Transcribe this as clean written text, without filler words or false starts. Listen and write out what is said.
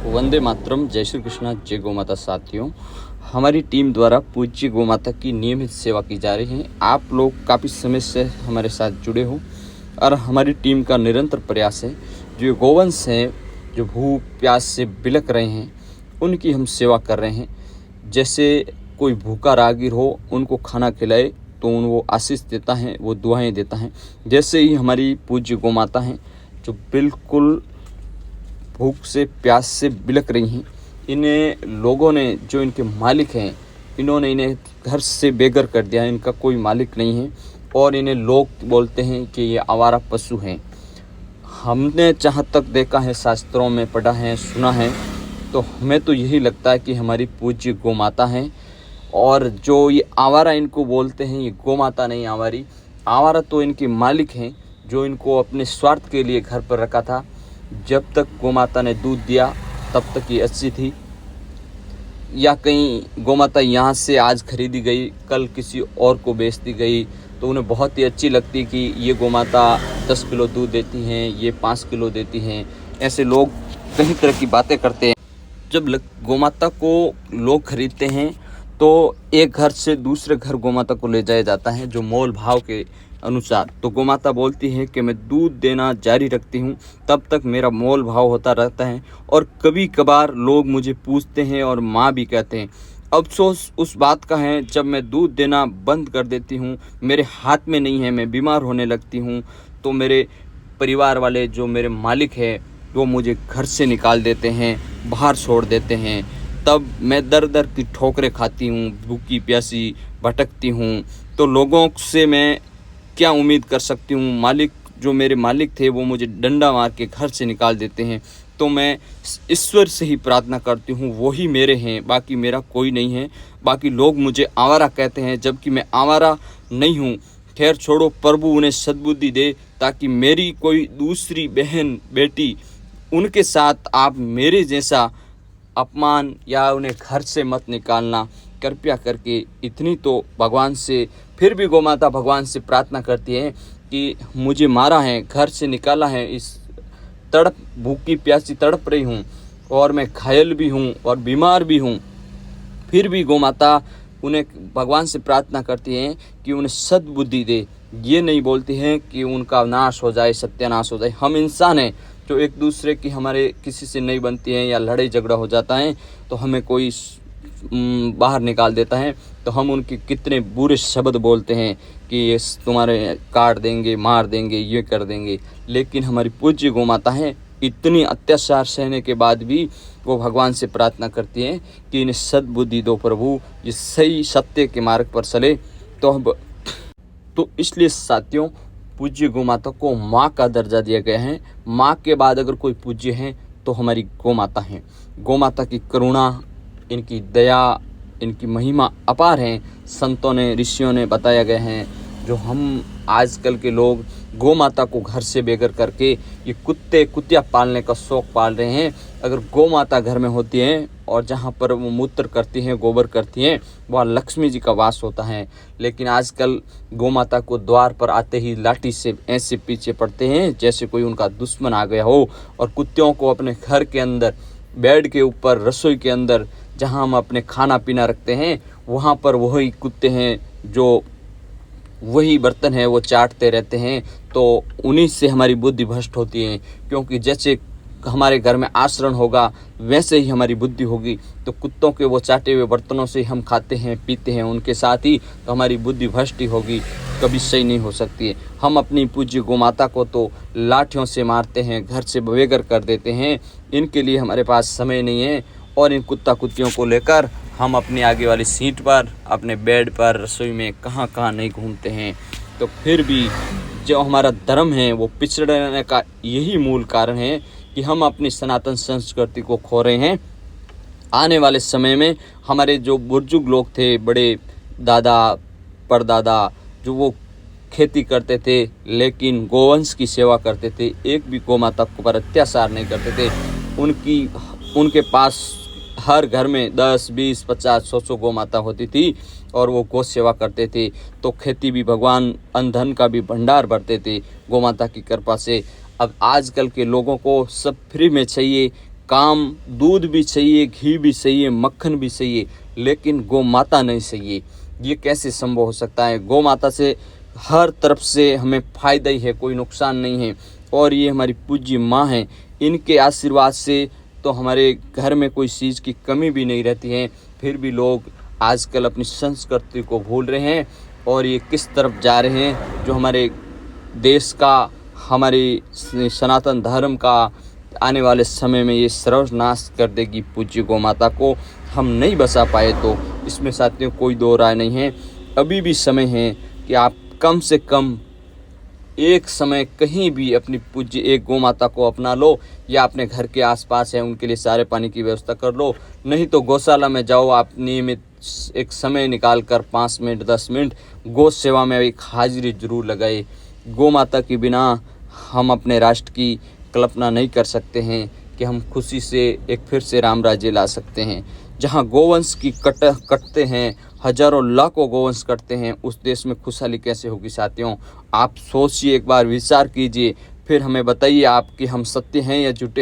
वंदे मातरम। जय श्री कृष्णा। जय गौ माता। साथियों, हमारी टीम द्वारा पूज्य गौ माता की नियमित सेवा की जा रही है। आप लोग काफ़ी समय से हमारे साथ जुड़े हो और हमारी टीम का निरंतर प्रयास है, जो गौवंश हैं, जो भूख प्यास से बिलख रहे हैं, उनकी हम सेवा कर रहे हैं। जैसे कोई भूखा राहगीर हो, उनको खाना खिलाए तो वो आशीष देता है, वो दुआएं देता है। जैसे ही हमारी पूज्य गौ माता हैं, जो बिल्कुल भूख से प्यास से बिलख रही हैं, इन्हें लोगों ने, जो इनके मालिक हैं, इन्होंने इन्हें घर से बेघर कर दिया है। इनका कोई मालिक नहीं है और इन्हें लोग बोलते हैं कि ये आवारा पशु हैं। हमने जहाँ तक देखा है, शास्त्रों में पढ़ा है, सुना है, तो हमें तो यही लगता है कि हमारी पूज्य गौ माता हैं। और जो ये आवारा इनको बोलते हैं, ये गौ माता नहीं आवारी। आवारा तो इनके मालिक हैं, जो इनको अपने स्वार्थ के लिए घर पर रखा था। जब तक गौ माता ने दूध दिया तब तक ये अच्छी थी, या कहीं गौ माता यहाँ से आज खरीदी गई, कल किसी और को बेच दी गई, तो उन्हें बहुत ही अच्छी लगती कि ये गौ माता 10 किलो दूध देती हैं, ये 5 किलो देती हैं। ऐसे लोग कई तरह की बातें करते हैं। जब गौ माता को लोग खरीदते हैं तो एक घर से दूसरे घर गौ माता को ले जाया जाता है, जो मोल भाव के अनुसार। तो गौ माता बोलती है कि मैं दूध देना जारी रखती हूँ, तब तक मेरा मोल भाव होता रहता है। और कभी कभार लोग मुझे पूछते हैं और माँ भी कहते हैं। अफसोस उस बात का है, जब मैं दूध देना बंद कर देती हूँ, मेरे हाथ में नहीं है, मैं बीमार होने लगती हूँ, तो मेरे परिवार वाले, जो मेरे मालिक है, वो मुझे घर से निकाल देते हैं, बाहर छोड़ देते हैं। तब मैं दर दर की ठोकरें खाती हूँ, भूखी प्यासी भटकती हूँ। तो लोगों से मैं क्या उम्मीद कर सकती हूँ? मालिक, जो मेरे मालिक थे, वो मुझे डंडा मार के घर से निकाल देते हैं। तो मैं ईश्वर से ही प्रार्थना करती हूँ, वो ही मेरे हैं, बाकी मेरा कोई नहीं है। बाकी लोग मुझे आवारा कहते हैं, जबकि मैं आवारा नहीं हूँ। खैर छोड़ो, प्रभु उन्हें सद्बुद्धि दे, ताकि मेरी कोई दूसरी बहन बेटी, उनके साथ आप मेरे जैसा अपमान या उन्हें घर से मत निकालना, कृपया करके। इतनी तो भगवान से, फिर भी गौ माता भगवान से प्रार्थना करती है कि मुझे मारा है, घर से निकाला है, इस तड़प, भूखी प्यासी तड़प रही हूँ और मैं घायल भी हूँ और बीमार भी हूँ। फिर भी गौ माता उन्हें भगवान से प्रार्थना करती हैं कि उन्हें सद्बुद्धि दे। ये नहीं बोलती हैं कि उनका नाश हो जाए, सत्यानाश हो जाए। हम इंसान हैं, जो एक दूसरे की हमारे किसी से नहीं बनती हैं, या लड़ाई झगड़ा हो जाता है तो हमें कोई बाहर निकाल देता है, तो हम उनके कितने बुरे शब्द बोलते हैं कि ये तुम्हारे काट देंगे, मार देंगे, ये कर देंगे। लेकिन हमारी पूज्य गौ माता है, इतनी अत्याचार सहने के बाद भी वो भगवान से प्रार्थना करती हैं कि इन्हें सद्बुद्धि दो प्रभु, ये सही सत्य के मार्ग पर चले। तो इसलिए साथियों, पूज्य गौ माता को माँ का दर्जा दिया गया है। माँ के बाद अगर कोई पूज्य है तो हमारी गौ माता है। गौ माता की करुणा, इनकी दया, इनकी महिमा अपार है। संतों ने, ऋषियों ने बताया गया है। जो हम आजकल के लोग गौ माता को घर से बेघर करके ये कुत्ते कुतिया पालने का शौक पाल रहे हैं। अगर गौ माता घर में होती हैं और जहाँ पर वो मूत्र करती हैं, गोबर करती हैं, वहाँ लक्ष्मी जी का वास होता है। लेकिन आजकल गौ माता को द्वार पर आते ही लाठी से ऐसे पीछे पड़ते हैं जैसे कोई उनका दुश्मन आ गया हो। और कुत्तों को अपने घर के अंदर, बेड के ऊपर, रसोई के अंदर, जहाँ हम अपने खाना पीना रखते हैं, वहाँ पर वही कुत्ते हैं, जो वही बर्तन है, वो चाटते रहते हैं। तो उन्हीं से हमारी बुद्धि भ्रष्ट होती है, क्योंकि जैसे हमारे घर में आचरण होगा वैसे ही हमारी बुद्धि होगी। तो कुत्तों के वो चाटे हुए बर्तनों से हम खाते हैं, पीते हैं उनके साथ ही, तो हमारी बुद्धि भ्रष्ट ही होगी, कभी सही नहीं हो सकती है। हम अपनी पूज्य गौ माता को तो लाठियों से मारते हैं, घर से बेघर कर देते हैं। इनके लिए हमारे पास समय नहीं है, और इन कुत्ता कुत्तियों को लेकर हम अपनी आगे वाली सीट पर, अपने बेड पर, रसोई में कहाँ कहाँ नहीं घूमते हैं। तो फिर भी जो हमारा धर्म है, वो पिछड़ने का यही मूल कारण है कि हम अपनी सनातन संस्कृति को खो रहे हैं। आने वाले समय में हमारे जो बुजुर्ग लोग थे, बड़े दादा परदादा, जो वो खेती करते थे, लेकिन गोवंश की सेवा करते थे, एक भी गौ माता पर अत्याचार नहीं करते थे। उनके पास हर घर में 10, 20, 50, 100 गौ माता होती थी और वो गौ सेवा करते थे। तो खेती भी भगवान, अन्न धन का भी भंडार भरते थे गौ माता की कृपा से। अब आजकल के लोगों को सब फ्री में चाहिए, काम दूध भी चाहिए, घी भी चाहिए, मक्खन भी चाहिए, लेकिन गौ माता नहीं चाहिए। ये कैसे संभव हो सकता है? गौ माता से हर तरफ से हमें फ़ायदा ही है, कोई नुकसान नहीं है। और ये हमारी पूज्य माँ हैं, इनके आशीर्वाद से तो हमारे घर में कोई चीज़ की कमी भी नहीं रहती है। फिर भी लोग आजकल अपनी संस्कृति को भूल रहे हैं और ये किस तरफ जा रहे हैं, जो हमारे देश का, हमारे सनातन धर्म का आने वाले समय में ये सर्वनाश कर देगी। पूज्य गौ माता को हम नहीं बचा पाए तो इसमें साथियों कोई दो राय नहीं है। अभी भी समय है कि आप कम से कम एक समय कहीं भी अपनी पूज्य एक गौ माता को अपना लो, या अपने घर के आसपास है उनके लिए चारे पानी की व्यवस्था कर लो। नहीं तो गौशाला में जाओ, आप नियमित एक समय निकाल कर 5 मिनट 10 मिनट गौ सेवा में एक हाजिरी जरूर लगाए। गौ माता के बिना हम अपने राष्ट्र की कल्पना नहीं कर सकते हैं कि हम खुशी से एक फिर से राम राज्य ला सकते हैं। जहाँ गोवंश की कटते हैं, हजारों लाखों गोवंश कटते हैं, उस देश में खुशहाली कैसे होगी साथियों? आप सोचिए, एक बार विचार कीजिए, फिर हमें बताइए आप कि हम सत्य हैं या झूठे।